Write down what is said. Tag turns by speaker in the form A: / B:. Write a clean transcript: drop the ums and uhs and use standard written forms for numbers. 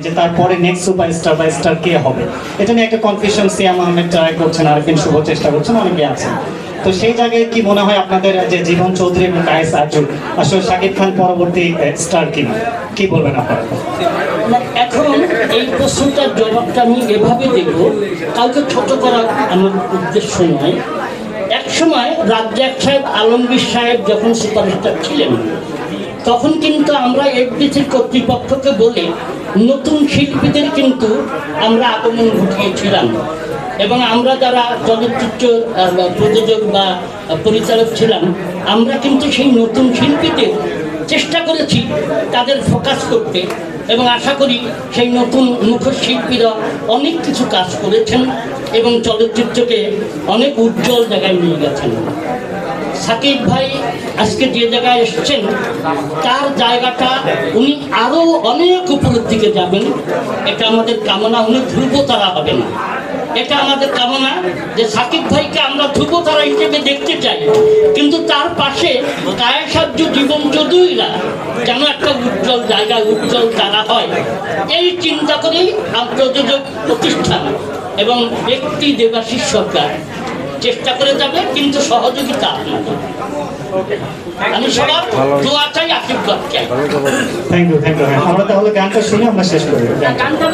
A: যে তারপরে next superstar বা স্টার কে হবে, এটা নিয়ে একটা কনফিউশন সিয়াম আহমেদ ট্রাই করছেন, আরেকদিন শুভ চেষ্টা করছেন, অনেকে আছেন। তো সেই জায়গায় কি মনে হয় আপনাদের যে জীবন চৌধুরী এবং কায়েস আরজু আসলে শাকিব খান পরবর্তী স্টার কিনা, কি বলবেন আপনারা?
B: এখন এই প্রশ্নটার জবাবটা আমি এভাবে দেব, কাউকে ছোট করার আমার উদ্দেশ্য নয়। এক সময় রাজ্জাক সাহেব, আলমগীর সাহেব যখন সুপারস্টার ছিলেন, তখন কিন্তু আমরা এফডিসির কর্তৃপক্ষকে বলে নতুন শিল্পীদের কিন্তু আমরা আগমন ঘটিয়েছিলাম, এবং আমরা যারা চলচ্চিত্র প্রযোজক বা পরিচালক ছিলাম, আমরা কিন্তু সেই নতুন শিল্পীদের চেষ্টা করেছি তাদের ফোকাস করতে, এবং আশা করি সেই নতুন মুখোশ শিল্পীরা অনেক কিছু কাজ করেছেন এবং চলচ্চিত্রকে অনেক উজ্জ্বল জায়গায় নিয়ে গেছেন। সাকিব ভাই আজকে যে জায়গায় এসেছেন, তার জায়গাটা উনি আরও অনেক উপরের দিকে যাবেন, এটা আমাদের কামনা। উনি ধ্রুবতারা হবেন, এটা আমাদের কামনা যে সাকিব ভাইকে আমরা ধ্রুবতারা হিসেবে দেখতে চাই, কিন্তু তার পাশে কায়েস আরজু, জীবন চৌধুরীরা যেন একটা উজ্জ্বল জায়গায় উজ্জ্বল তারা হয়, এই চিন্তা করেই প্রযোজক প্রতিষ্ঠান এবং ব্যক্তি দেবাশিস সরকার চেষ্টা করে যাবে, কিন্তু সহযোগিতা আপনাদের। আমি সবার দোয়া চাই, আশীর্বাদ চাই।
A: Thank you. আমরা তাহলে গানটা শুনে আমরা শেষ করি।
B: গানটা